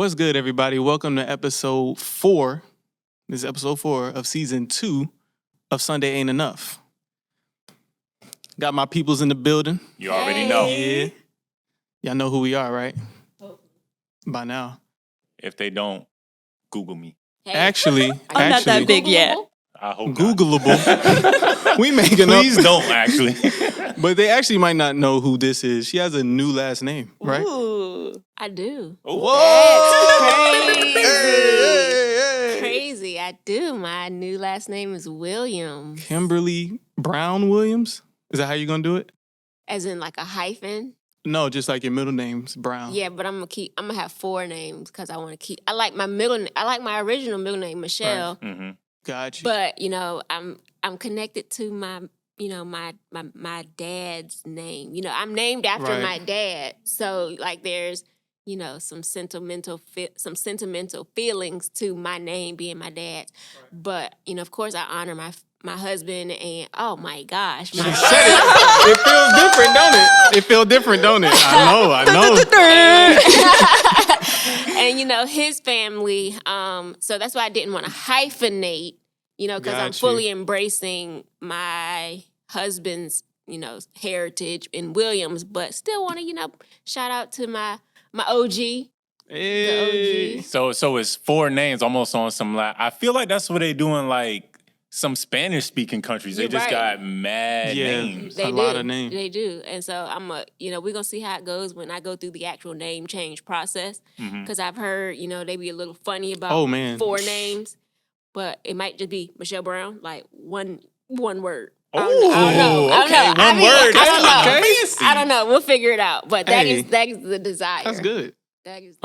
What's good, everybody? Welcome to episode 4. This is episode 4 of season 2 of Sunday Ain't Enough. Got my peoples in the building. You already know. Yeah. Y'all know who we are, right? By now. If they don't, Google me. Hey. Actually, I'm not that big yet. I hope Googleable. We making Please up. don't, actually. But they actually might not know who this is. She has a new last name, right? Ooh, I do. Whoa! That's crazy. Hey. Crazy. I do. My new last name is Williams. Kimberly Brown Williams? Is that how you're going to do it? As in like a hyphen? No, just like your middle name's Brown. Yeah, but I'm gonna have 4 names because I want to keep. I like my original middle name, Michelle. Right. Mm-hmm. Got you. But I'm connected to my my dad's name. I'm named after Right. my dad. So like there's some sentimental feelings to my name being my dad's. Right. But of course I honor my husband and oh my gosh. She said it. It feels different, don't it? It feels different, don't it? I know. And his family, so that's why I didn't want to hyphenate, because I'm fully embracing my husband's, heritage in Williams, but still want to, shout out to my OG. Hey. The OG. So it's 4 names almost on some I feel like that's what they do in like some Spanish speaking countries. They You're just right. got mad names. They a do. lot of names. They do. And so we're going to see how it goes when I go through the actual name change process. Because I've heard, they be a little funny about 4 names, but it might just be Michelle Brown, like one word. I don't know. One word. I don't know. Fancy. I don't know. We'll figure it out. But that Hey, is the desire. That's good. That is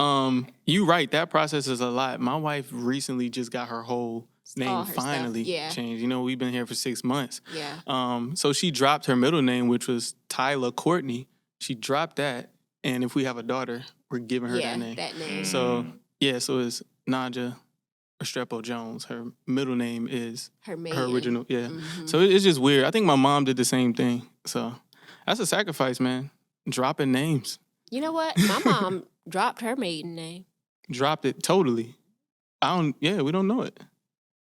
You right. That process is a lot. My wife recently just got her whole name all her finally stuff. Yeah. changed. We've been here for 6 months. Yeah. So she dropped her middle name, which was Tyler Courtney. She dropped that, and if we have a daughter, we're giving her that name. That name. So so it's Naja Estrepo Jones. Her middle name is her original. Yeah. Mm-hmm. So it's just weird. I think my mom did the same thing. So that's a sacrifice, man. Dropping names. You know what? My mom dropped her maiden name. Dropped it totally. We don't know it.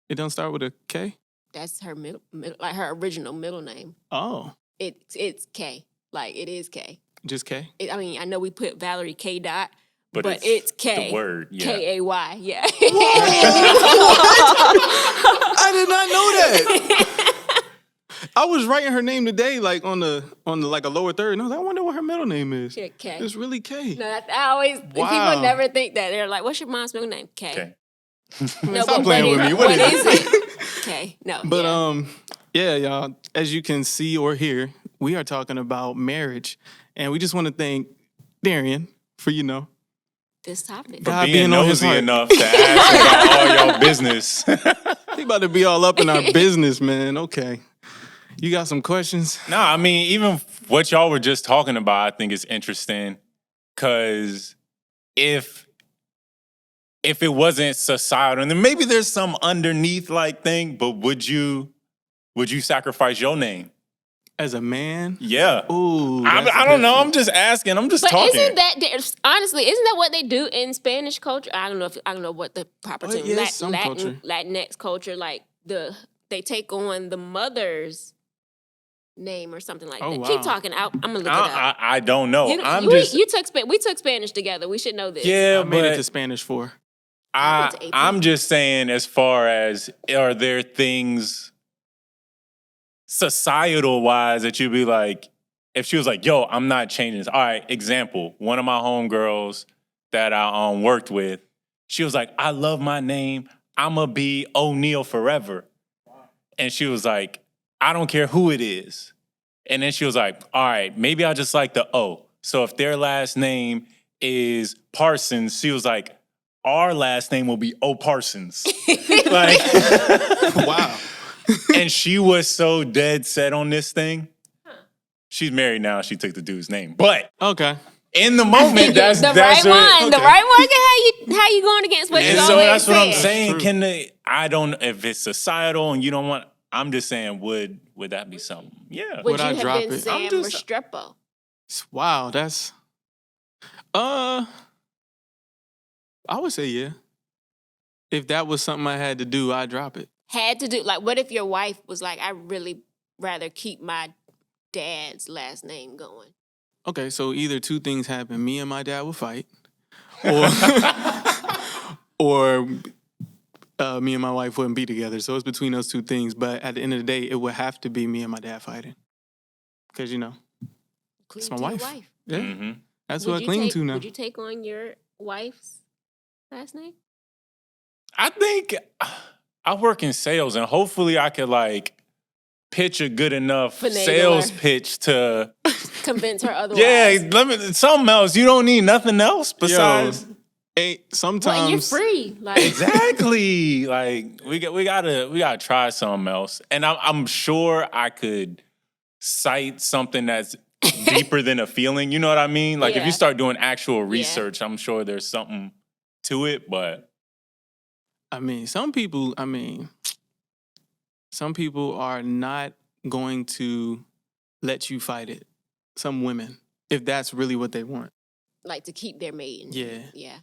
It don't start with a K? That's her middle like her original middle name. Oh. It's K. Like it is K. Just K? I know we put Valerie K. Dot, but it's K. The word, yeah. K-A-Y, yeah. I did not know that. I was writing her name today, like on the like a lower third, and I was like, I wonder what her middle name is. Yeah, K. It's really K. No, I always people never think that. They're like, "What's your mom's middle name?" K. Okay. No, Stop playing with me. What is it? K. No. But y'all, as you can see or hear, we are talking about marriage, and we just want to thank Darian for this topic. God being on his nosy heart. enough to ask about all y'all business. He about to be all up in our business, man. Okay. You got some questions? No, I mean, even what y'all were just talking about, I think is interesting. Because if it wasn't societal, and then maybe there's some underneath like thing, but would you sacrifice your name? As a man? Yeah. Ooh. I don't know. I'm just asking. I'm just talking. Isn't that what they do in Spanish culture? I don't know what the proper term is. Some culture. Latinx culture, like they take on the mother's name or something like that. Wow. Keep talking. I'm gonna look it up. I don't know. We took Spanish together. We should know this. Yeah, I made it but to Spanish 4. I'm just saying, as far as are there things societal wise that you'd be like, if she was like, yo, I'm not changing this. All right, example, one of my homegirls that I worked with, she was like, I love my name. I'ma be O'Neal forever. And she was like, I don't care who it is. And then she was like, all right, maybe I just like the O. So if their last name is Parsons, she was like, our last name will be O Parsons. Like, Wow. And she was so dead set on this thing. She's married now. She took the dude's name. But Okay. in the moment, that's right what, one. The right one can how you going against what you and always so that's what I'm said. saying. I don't, if it's societal and you don't want, I'm just saying, would that be something? Yeah. Would you I have drop been it? Sam Restrepo? Wow, that's I would say yeah. If that was something I had to do, I'd drop it. Had to do, like, what if your wife was like, I really rather keep my dad's last name going? Okay, so either two things happen. Me and my dad will fight, or or me and my wife wouldn't be together. So it's between those two things. But at the end of the day, it would have to be me and my dad fighting. Because, it's my wife. Yeah. Mm-hmm. That's who I cling to now. Would you take on your wife's last name? I think I work in sales, and hopefully I could, pitch a good enough sales pitch to convince her otherwise. Yeah, something else. You don't need nothing else besides. Sometimes well, you're free. Exactly. We gotta try something else, and I'm sure I could cite something that's deeper than a feeling. You know what I mean? If you start doing actual research, I'm sure there's something to it. But some people are not going to let you fight it. Some women, if that's really what they want. To keep their maiden. Yeah. Yeah.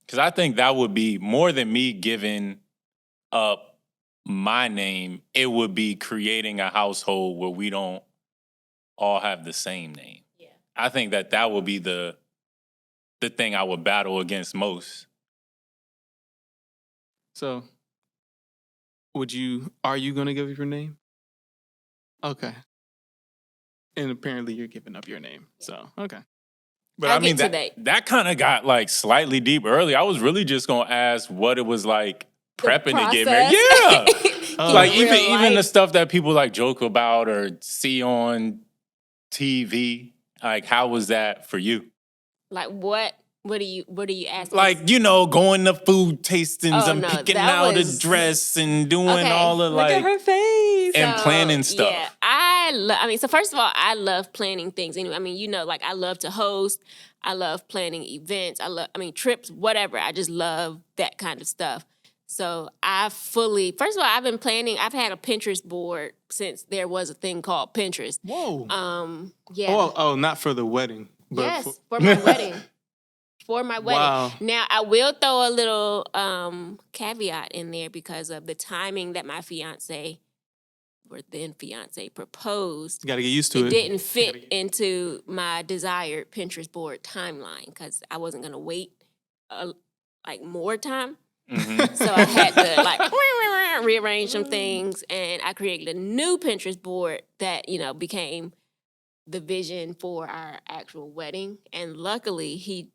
Because I think that would be more than me giving up my name. It would be creating a household where we don't all have the same name. Yeah. I think that would be the thing I would battle against most. So, are you going to give up your name? Okay. And apparently you're giving up your name. So, okay. But that kind of got slightly deep early. I was really just going to ask what it was like prepping to get married. Yeah. Even the stuff that people joke about or see on TV, how was that for you? What are you asking? Going to food tastings and picking out a dress and doing all the look at her face and planning stuff. Yeah, so first of all, I love planning things. Anyway, I love to host. I love planning events. Trips, whatever. I just love that kind of stuff. So first of all, I've been planning. I've had a Pinterest board since there was a thing called Pinterest. Whoa. Yeah. Oh, not for the wedding. But yes, for my wedding. For my wedding. Wow. Now, I will throw a little caveat in there because of the timing that my then fiance proposed. You got to get used to it. It didn't fit into my desired Pinterest board timeline because I wasn't going to wait more time. Mm-hmm. So I had to rearrange some things, and I created a new Pinterest board that, became the vision for our actual wedding. And luckily, he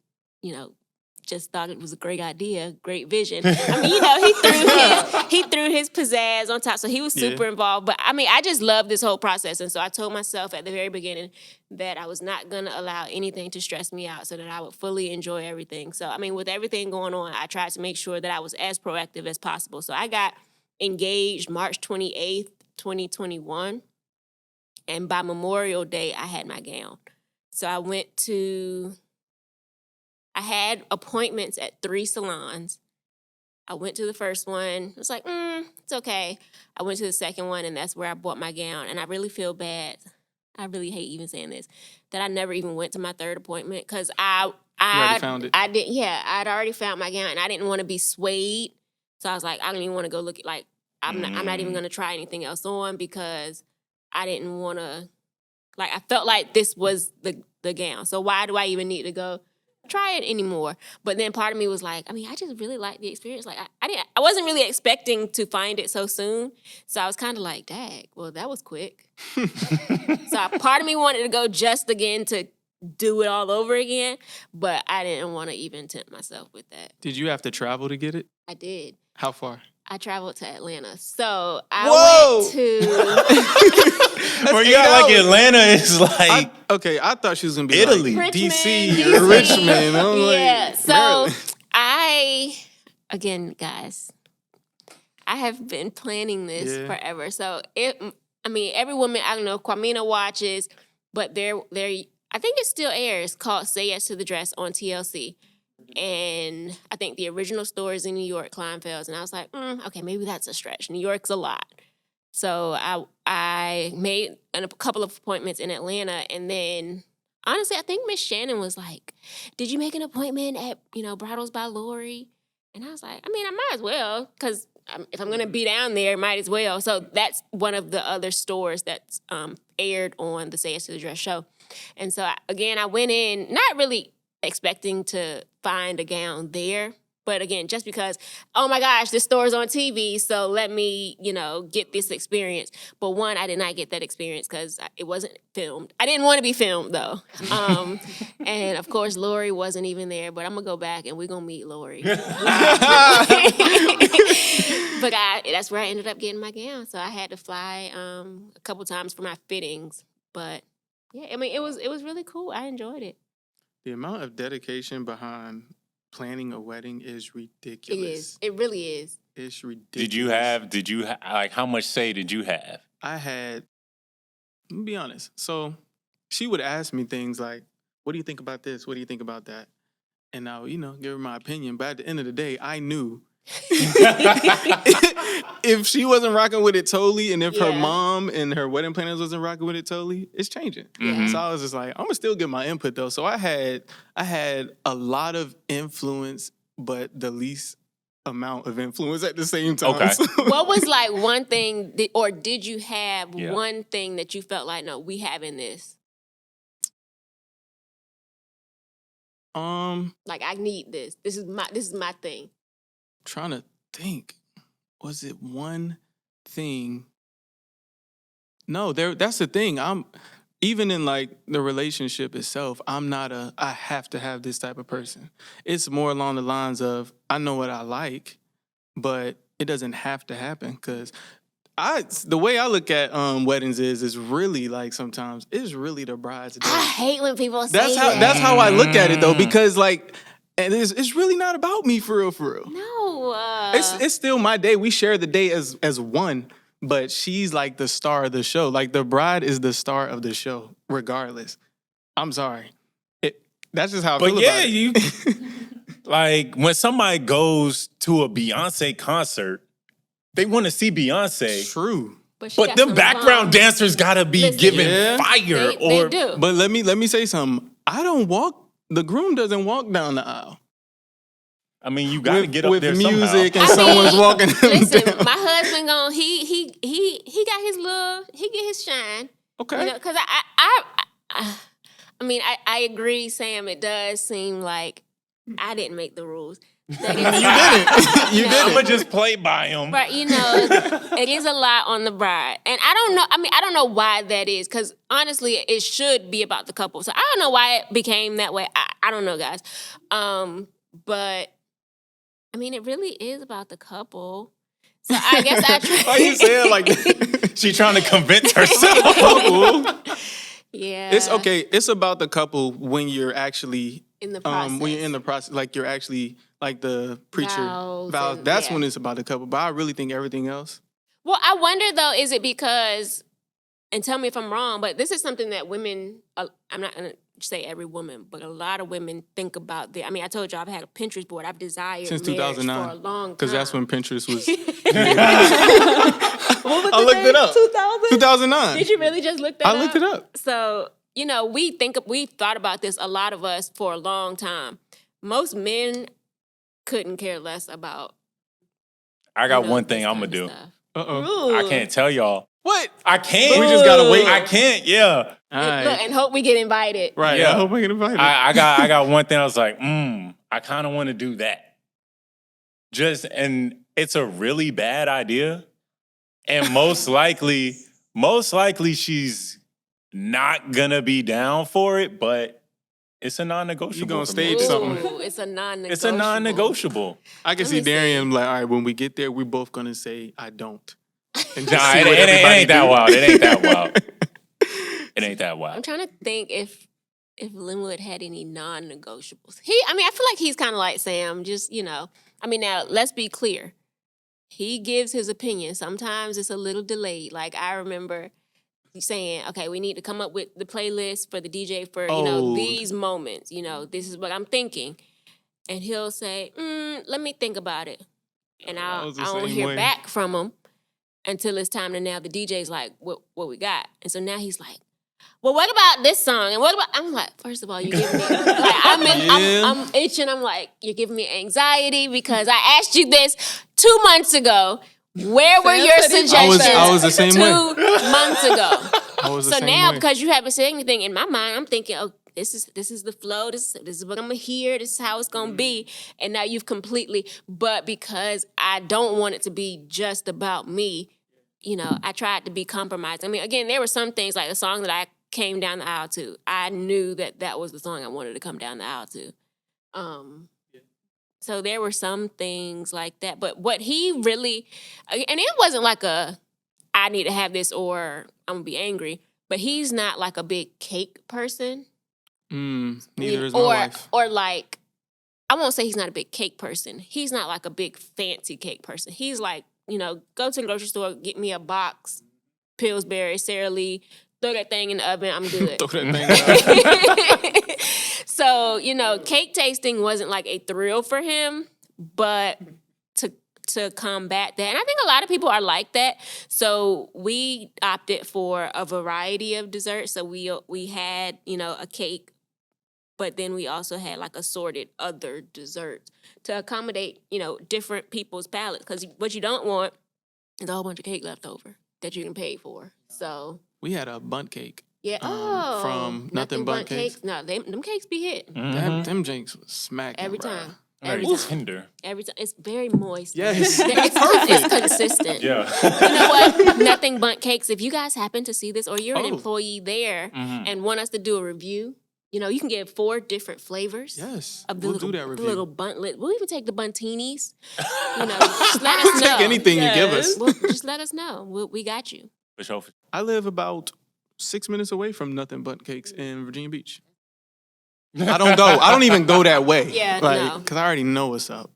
just thought it was a great idea, great vision. He threw his pizzazz on top, so he was super involved. But I just love this whole process, and so I told myself at the very beginning that I was not gonna allow anything to stress me out, so that I would fully enjoy everything. So with everything going on, I tried to make sure that I was as proactive as possible. So I got engaged March 28th, 2021, and by Memorial Day, I had my gown. So I had appointments at 3 salons. I went to the first one. I was like, it's okay. I went to the second one, and that's where I bought my gown. And I really feel bad. I really hate even saying this, that I never even went to my third appointment because I already found it. I'd already found my gown, and I didn't want to be swayed. So I was like, I don't even want to go look at I'm not even gonna try anything else on because I didn't want to. I felt like this was the gown. So why do I even need to go try it anymore? But then part of me was like, I just really like the experience. I wasn't really expecting to find it so soon. So I was kind of like, dag, well, that was quick. So part of me wanted to go just again to do it all over again, but I didn't want to even tempt myself with that. Did you have to travel to get it? I did. How far? I traveled to Atlanta. So I went to... Where you got Atlanta is I thought she was going to be Italy. DC, Richmond. Yeah, so again, guys, I have been planning this forever. So every woman, I don't know, Kwamina watches, but I think it still airs, called Say Yes to the Dress on TLC. And I think the original store is in New York, Kleinfeld's. And I was like, okay, maybe that's a stretch. New York's a lot. So I made a couple of appointments in Atlanta. And then honestly, I think Miss Shannon was like, did you make an appointment at, Bridals by Lori? And I was like, I mean, I might as well, because if I'm going to be down there, might as well. So that's one of the other stores that's aired on the Say Yes to the Dress show. And so, I went in not really expecting to find a gown there. But again, just because, oh my gosh, this store's on TV, so let me, get this experience. But one, I did not get that experience because it wasn't filmed. I didn't want to be filmed, though. And, of course, Lori wasn't even there. But I'm going to go back, and we're going to meet Lori. But that's where I ended up getting my gown. So I had to fly a couple times for my fittings. But, yeah, I mean, it was really cool. I enjoyed it. The amount of dedication behind planning a wedding is ridiculous. It is. It really is. It's ridiculous. Did you like, how much say did you have? Let me be honest. So she would ask me things like, what do you think about this? What do you think about that? And I would, give her my opinion. But at the end of the day, I knew if she wasn't rocking with it totally, and if her mom and her wedding planners wasn't rocking with it totally, it's changing. Mm-hmm. So I was just like, I'm gonna still get my input though. So I had a lot of influence, but the least amount of influence at the same time. Okay. What was like one thing, or did you have one thing that you felt like, no, we having this? Like, I need this. This is my thing. Trying to think, was it one thing? No, that's the thing. I'm even in like the relationship itself, I'm not I have to have this type of person. It's more along the lines of, I know what I like, but it doesn't have to happen. Because the way I look at weddings is really like, sometimes it's really the bride's day. I hate when people say that. That's how I look at it though, because like, and it's really not about me for real. No. It's still my day. We share the day as one, but she's like the star of the show. Like, the bride is the star of the show, regardless. I'm sorry. That's just how I feel about it. Like, when somebody goes to a Beyonce concert, they want to see Beyonce. True. But them background dancers gotta be giving fire. They do. But let me say something. The groom doesn't walk down the aisle. I mean, you gotta get up with there music somehow. and someone's walking him listen, down. my husband he got his love, he get his shine. Okay. Because I agree, Sam. It does seem like I didn't make the rules. You didn't. I'm gonna just play by him. But it is a lot on the bride, and I don't know. I don't know why that is. Because honestly, it should be about the couple. So I don't know why it became that way. I don't know, guys. But I mean, it really is about the couple. So I guess I try. Why you say it like that? She trying to convince herself. Yeah. It's okay. It's about the couple when you're actually in the process. When you're in the process, like you're actually like the preacher vows. And, that's when it's about the couple. But I really think everything else. Well, I wonder though, is it because? And tell me if I'm wrong, but this is something that women. I'm not gonna say every woman, but a lot of women think about. I told you I've had a Pinterest board. I've desired since marriage 2009 for a long time. Because that's when Pinterest was. I looked it up. 2009. Did you really just look that up? I looked it up. So, we've thought about this, a lot of us, for a long time. Most men couldn't care less about. I got one thing I'm going to do. Uh-oh. I can't tell y'all. What? I can't. We just got to wait. I can't, yeah. Right. Look, and hope we get invited. Right, yeah. I hope we get invited. I got one thing I was like, I kind of want to do that. And it's a really bad idea. And most likely she's not gonna be down for it, but it's a non-negotiable. You gonna stage something. It's a non-negotiable. It's a non-negotiable. I can see Darian like, all right, when we get there, we're both gonna say, I don't. And just it ain't that wild. It ain't that wild. It ain't that wild. I'm trying to think if Linwood had any non-negotiables. I feel like he's kind of like Sam, just, now, let's be clear. He gives his opinion. Sometimes it's a little delayed. Like, I remember saying, okay, we need to come up with the playlist for the DJ for, these moments. This is what I'm thinking. And he'll say, let me think about it. And I don't hear back from him until it's time to now the DJ's like, what we got? And so now he's like, well, what about this song? And what about, I'm like, first of all, you give me, like, I'm itching. I'm like, you're giving me anxiety because I asked you this 2 months ago. Where were your suggestions I was the same 2 way. months ago? I was the So same now, way. because you haven't said anything, in my mind, I'm thinking, oh, this is the flow. This is what I'm going to hear. This is how it's going to be. And now you've completely, but because I don't want it to be just about me, you know, I tried to be compromised. I mean, again, there were some things like a song that I came down the aisle to. I knew that was the song I wanted to come down the aisle to. So there were some things like that. But what he really, and it wasn't like I need to have this or I'm going to be angry, but he's not like a big cake person. Neither is my wife. Or like, I won't say he's not a big cake person. He's not like a big fancy cake person. He's like, you know, go to the grocery store, get me a box, Pillsbury, Sara Lee, throw that thing in the oven, I'm good. Throw that thing in the oven. So, you know, cake tasting wasn't like a thrill for him, but to combat that, and I think a lot of people are like that. So we opted for a variety of desserts. So we had, you know, a cake, but then we also had like assorted other desserts to accommodate, you know, different people's palates. Because what you don't want is a whole bunch of cake left over that you can pay for. So we had a bundt cake. Yeah. From Nothing Bundt Cakes. No, them cakes be hit. Them drinks was smacking Every time. Very tender. Every time. It's very moist. Yes. It's consistent. Yeah. You know what? Nothing Bundt Cakes. If you guys happen to see this or you're an employee there and want us to do a review, you know, you can get 4 different flavors. Yes. Of the we'll little, do that review. The little buntlet. We'll even take the buntinis. You know, just let us know. Take anything you give us. Well, just let us know. We got you. For sure. I live about 6 minutes away from Nothing Bundt Cakes in Virginia Beach. I don't even go that way. Yeah, no. Because I already know what's up.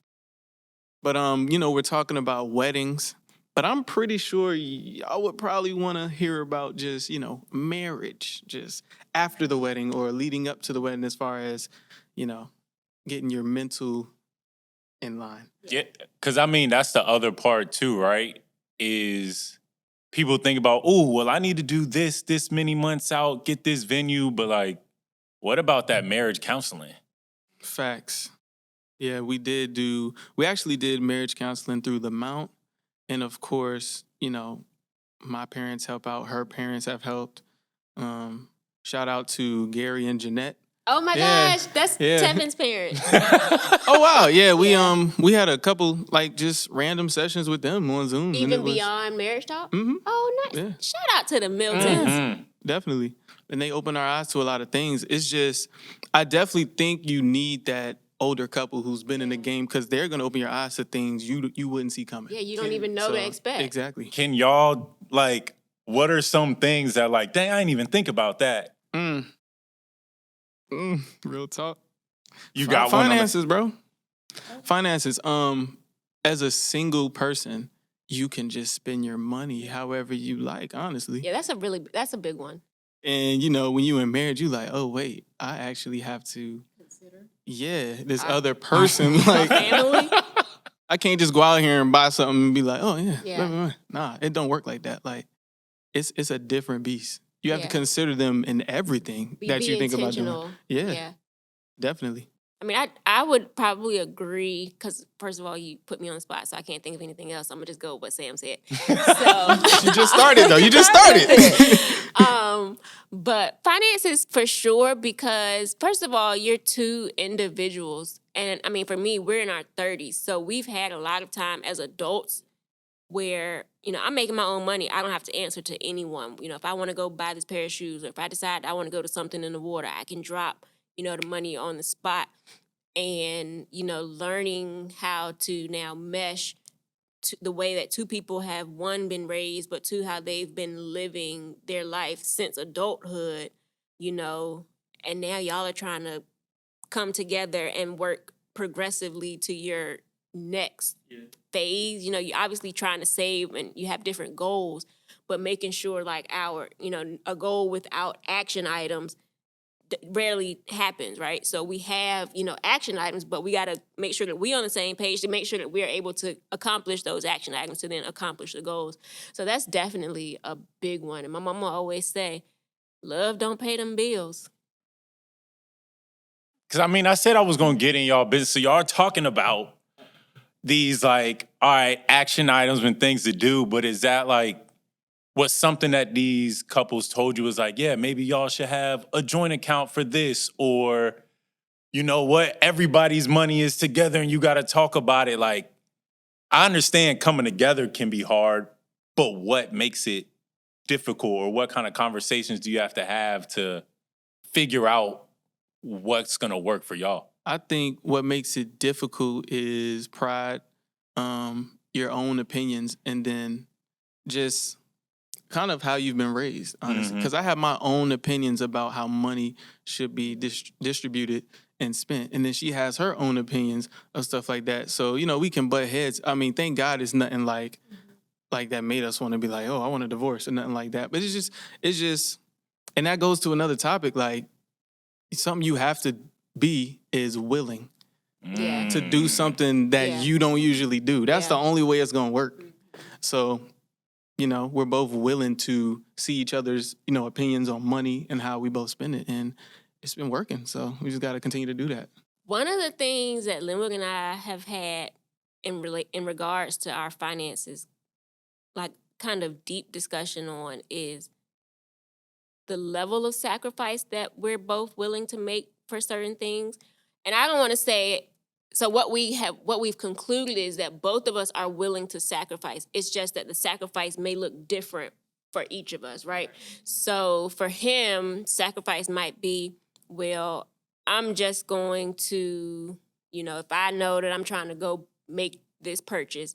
But, you know, we're talking about weddings. But I'm pretty sure y'all would probably want to hear about just, you know, marriage. Just after the wedding or leading up to the wedding as far as, you know, getting your mental in line. Yeah, because, I mean, that's the other part, too, right? Is people think about, oh, well, I need to do this many months out, get this venue. But, like, what about that marriage counseling? Facts. Yeah, we actually did marriage counseling through the Mount. And of course, you know, my parents help out, her parents have helped. Shout out to Gary and Jeanette. Oh my gosh, that's Tevin's parents. Oh wow, yeah, we had a couple like just random sessions with them on Zoom. Even beyond marriage talk? Mm-hmm. Oh nice. Yeah. Shout out to the Miltons. Mm-hmm. Definitely. And they open our eyes to a lot of things. It's just, I definitely think you need that older couple who's been in the game because they're going to open your eyes to things you wouldn't see coming. Yeah, you don't even know to expect. Exactly. Can y'all, like, what are some things that, like, dang, I didn't even think about that? Real talk. You got finances, bro. Finances. As a single person, you can just spend your money however you like, honestly. Yeah, that's a big one. And, you know, when you in marriage, you like, oh, wait, I actually have to consider. Yeah, this other person. Like, family? I can't just go out here and buy something and be like, oh, yeah. Nah, it don't work like that. Like, it's a different beast. You have to consider them in everything that you think about doing. Yeah, definitely. I mean, I would probably agree because, first of all, you put me on the spot, so I can't think of anything else. I'm going to just go with what Sam said. So You just started, though. You just started. But finances, for sure, because, first of all, you're 2 individuals. And, I mean, for me, we're in our 30s. So we've had a lot of time as adults where, you know, I'm making my own money. I don't have to answer to anyone. You know, if I want to go buy this pair of shoes or if I decide I want to go to something in the water, I can drop, you know, the money on the spot. And, you know, learning how to now mesh the way that 2 people have, 1, been raised, but 2, how they've been living their life since adulthood, you know, and now y'all are trying to come together and work progressively to your next phase. You know, you're obviously trying to save and you have different goals, but making sure like a goal without action items rarely happens, right? So we have, you know, action items, but we got to make sure that we're on the same page to make sure that we're able to accomplish those action items to then accomplish the goals. So that's definitely a big one. And my mama always say, Love don't pay them bills. Because, I mean, I said I was going to get in y'all business. So y'all are talking about these, like, all right, action items and things to do. But is that, like, what's something that these couples told you was like, yeah, maybe y'all should have a joint account for this, or, you know what, everybody's money is together and you got to talk about it. Like, I understand coming together can be hard, but what makes it difficult, or what kind of conversations do you have to figure out what's going to work for y'all? I think what makes it difficult is pride, your own opinions, and then just kind of how you've been raised, honestly. Because I have my own opinions about how money should be distributed and spent. And then she has her own opinions of stuff like that. So, you know, we can butt heads. I mean, thank God it's nothing like that made us want to be like, oh, I want a divorce, or nothing like that. But it's just, and that goes to another topic, like, something you have to be is willing to do something that you don't usually do. That's the only way it's going to work. So, you know, we're both willing to see each other's, you know, opinions on money and how we both spend it. And it's been working. So we just got to continue to do that. One of the things that Linwood and I have had in regards to our finances, like kind of deep discussion on, is the level of sacrifice that we're both willing to make for certain things. And I don't want to say, so what we've concluded is that both of us are willing to sacrifice. It's just that the sacrifice may look different for each of us, right? So for him, sacrifice might be, well, I'm just going to, you know, if I know that I'm trying to go make this purchase,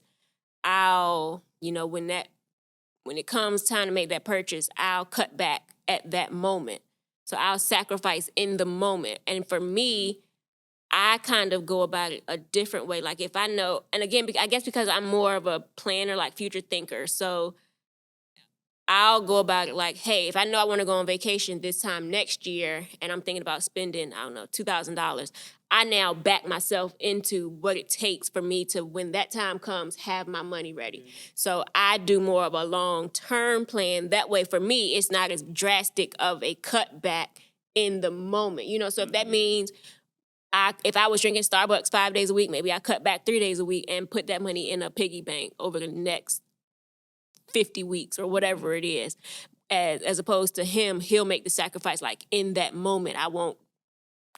I'll, you know, when it comes time to make that purchase, I'll cut back at that moment. So I'll sacrifice in the moment. And for me, I kind of go about it a different way. Like if I know, and again, I guess because I'm more of a planner, like future thinker. So I'll go about it like, hey, if I know I want to go on vacation this time next year and I'm thinking about spending, I don't know, $2,000, I now back myself into what it takes for me to, when that time comes, have my money ready. So I do more of a long-term plan. That way, for me, it's not as drastic of a cutback in the moment. You know, so if that means if I was drinking Starbucks 5 days a week, maybe I cut back 3 days a week and put that money in a piggy bank over the next 50 weeks or whatever it is. As opposed to him, he'll make the sacrifice like in that moment. I won't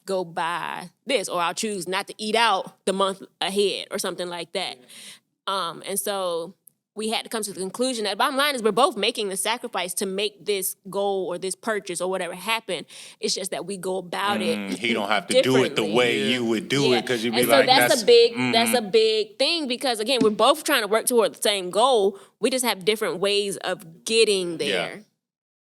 go buy this, or I'll choose not to eat out the month ahead or something like that. And so we had to come to the conclusion that bottom line is we're both making the sacrifice to make this goal or this purchase or whatever happen. It's just that we go about it. He don't have to do it the way you would do it, because you'd be like, that's a big thing, because again, we're both trying to work toward the same goal. We just have different ways of getting there. Yeah.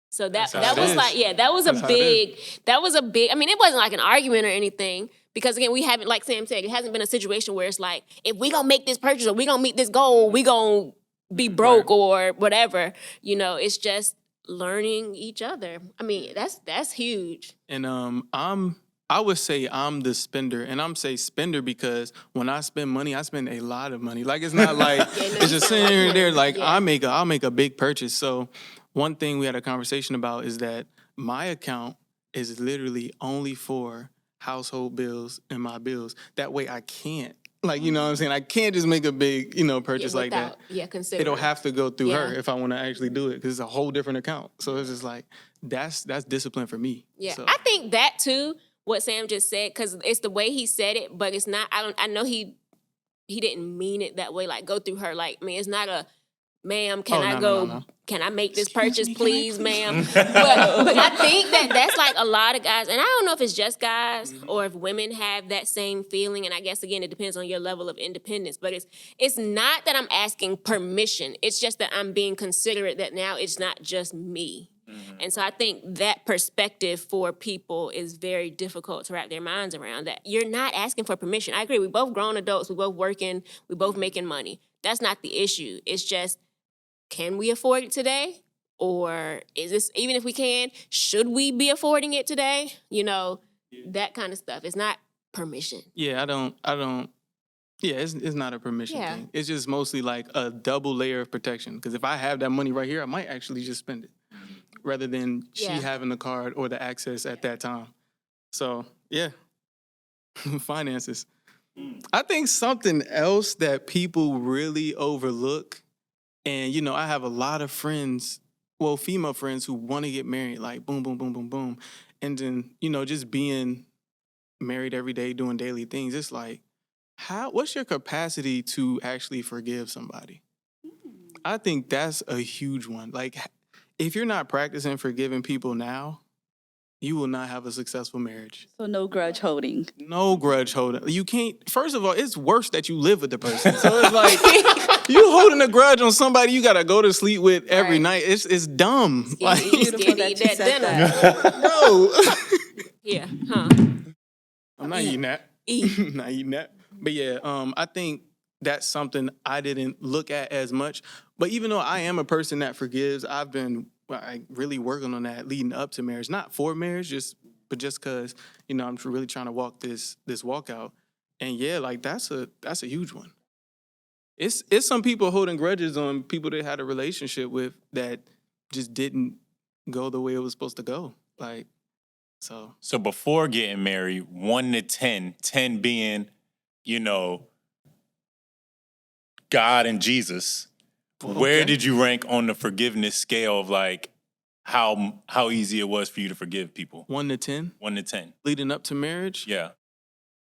So that was like, that was a big, I mean, it wasn't like an argument or anything, because again, we haven't, like Sam said, it hasn't been a situation where it's like, if we gonna make this purchase or we gonna meet this goal, we gonna be broke or whatever. You know, it's just learning each other. I mean, that's huge. And I would say I'm the spender, and I'm say spender because when I spend money, I spend a lot of money. Like it's not like it's just sitting here and there. Like I'll make a big purchase. So one thing we had a conversation about is that my account is literally only for household bills and my bills. That way I can't. Like, you know what I'm saying? I can't just make a big, you know, purchase like that. Yeah, consider it'll have to go through her if I want to actually do it, because it's a whole different account. So it's just like, that's discipline for me. Yeah, so. I think that too, what Sam just said, because it's the way he said it, but it's not, I know he didn't mean it that way, like go through her. Like, I mean, it's not a, ma'am, can I make this purchase, please, ma'am? but I think that's like a lot of guys, and I don't know if it's just guys or if women have that same feeling, and I guess, again, it depends on your level of independence, but it's not that I'm asking permission. It's just that I'm being considerate that now it's not just me. And so I think that perspective for people is very difficult to wrap their minds around, that you're not asking for permission. I agree. We both grown adults. We both working. We both making money. That's not the issue. It's just, can we afford it today? Or is this, even if we can, should we be affording it today? You know, that kind of stuff. It's not permission. Yeah, I don't. Yeah, it's not a permission thing. It's just mostly like a double layer of protection. Because if I have that money right here, I might actually just spend it. rather than she having the card or the access at that time. So, yeah. Finances. I think something else that people really overlook, and, you know, I have a lot of friends, well, female friends who want to get married, like boom, boom, boom, boom, boom. And then, you know, just being married every day, doing daily things, it's like, what's your capacity to actually forgive somebody? I think that's a huge one. Like, if you're not practicing forgiving people now, you will not have a successful marriage. So no grudge holding. No grudge holding. You can't, first of all, it's worse that you live with the person. So it's like, you holding a grudge on somebody you got to go to sleep with every night. It's dumb. Like, Beautiful that you said that. No. Yeah, huh. I'm not eating that. Not eating that. But yeah, I think that's something I didn't look at as much. But even though I am a person that forgives, I've been really working on that leading up to marriage. Not for marriage, but just because, you know, I'm really trying to walk this walk out. And yeah, like that's a huge one. It's some people holding grudges on people they had a relationship with that just didn't go the way it was supposed to go. Like, so. So before getting married, 1 to 10, 10 being, you know, God and Jesus, where did you rank on the forgiveness scale of like how easy it was for you to forgive people? 1 to 10? 1 to 10. Leading up to marriage? Yeah.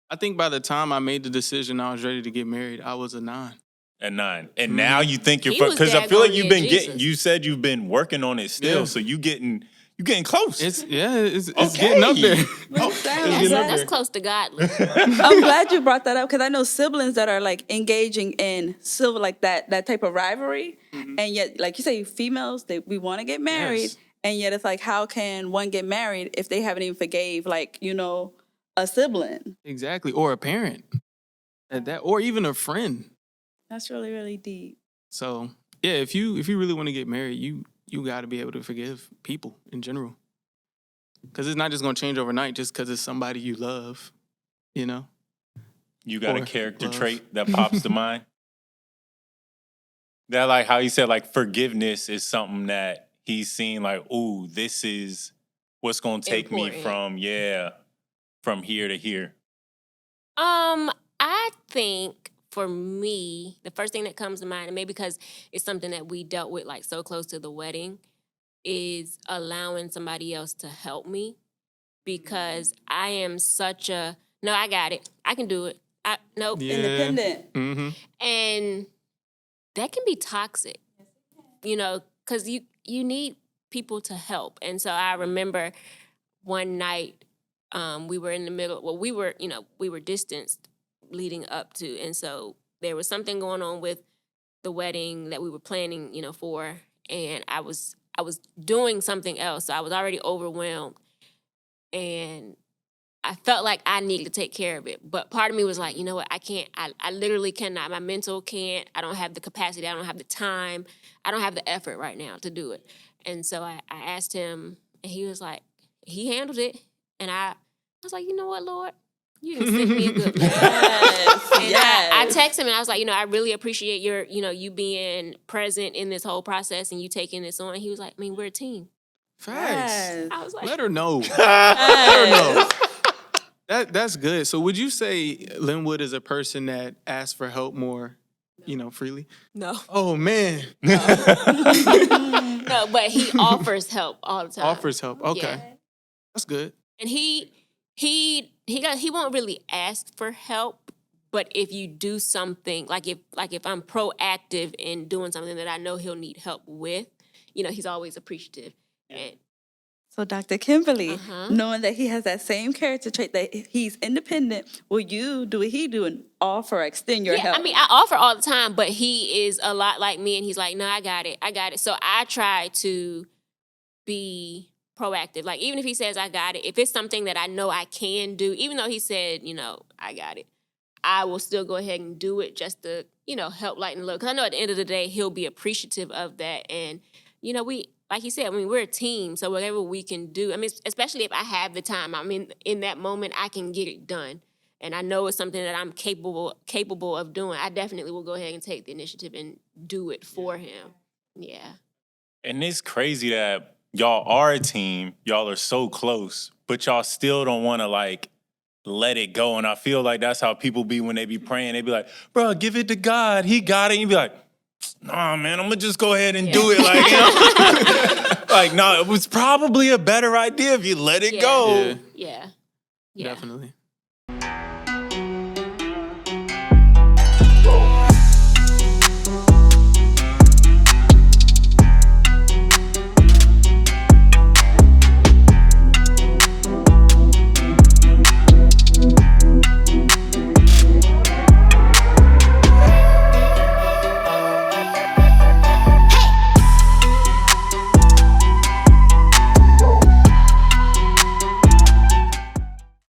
I think by the time I made the decision I was ready to get married, I was a 9. At 9. And now you think you're, because I feel like you've been you said you've been working on it still, so you getting close. It's getting up there. That's close to godly. I'm glad you brought that up because I know siblings that are like engaging in civil like that type of rivalry, and yet like you say, females we want to get married, and yet it's like how can one get married if they haven't even forgave like you know a sibling? Exactly, or a parent, or even a friend. That's really really deep. So yeah, if you really want to get married, you got to be able to forgive people in general. Because it's not just going to change overnight just because it's somebody you love, you know? You got a character trait that pops to mind? That like how he said like forgiveness is something that he's seen like, ooh, this is what's going to take me from here to here. I think for me, the first thing that comes to mind, and maybe because it's something that we dealt with like so close to the wedding, is allowing somebody else to help me, because I am such a, no, I got it. I can do it. Independent. Mm-hmm. And that can be toxic, you know, because you need people to help. And so I remember one night we were in the middle, well, we were distanced leading up to, and so there was something going on with the wedding that we were planning, you know, for, and I was doing something else, so I was already overwhelmed, and I felt like I needed to take care of it. But part of me was like, you know what, I can't, I literally cannot, my mental can't, I don't have the capacity, I don't have the time, I don't have the effort right now to do it. And so I asked him, and he was like, he handled it, and I was like, you know what, Lord, you can send me a good man. Yes. I texted him and I was like, you know, I really appreciate you being present in this whole process and you taking this on. He was like, I mean, we're a team. Facts. Yes. I was like, let her know. Let her know. That's good. So would you say Linwood is a person that asks for help more, you know, freely? No. Oh, man. No, but he offers help all the time. Offers help. Okay. Yeah. That's good. And he won't really ask for help, but if you do something, like if I'm proactive in doing something that I know he'll need help with, you know, he's always appreciative. And so Dr. Kimberly, knowing that he has that same character trait, that he's independent, will you do what he do and offer, extend your help? I mean, I offer all the time, but he is a lot like me, and he's like, no, I got it. So I try to be proactive. Like, even if he says I got it, if it's something that I know I can do, even though he said, you know, I got it, I will still go ahead and do it just to, you know, help lighten the load. Because I know at the end of the day, he'll be appreciative of that. And, you know, like he said, I mean, we're a team. So whatever we can do, I mean, especially if I have the time, I mean, in that moment, I can get it done. And I know it's something that I'm capable of doing. I definitely will go ahead and take the initiative and do it for him. Yeah. And it's crazy that, y'all are a team, y'all are so close, but y'all still don't want to like let it go. And I feel like that's how people be when they be praying. They be like, bro, give it to God. He got it. And you be like, nah, man, I'm gonna just go ahead and do it. Like, you know, like, no, it was probably a better idea if you let it go. Yeah. Definitely.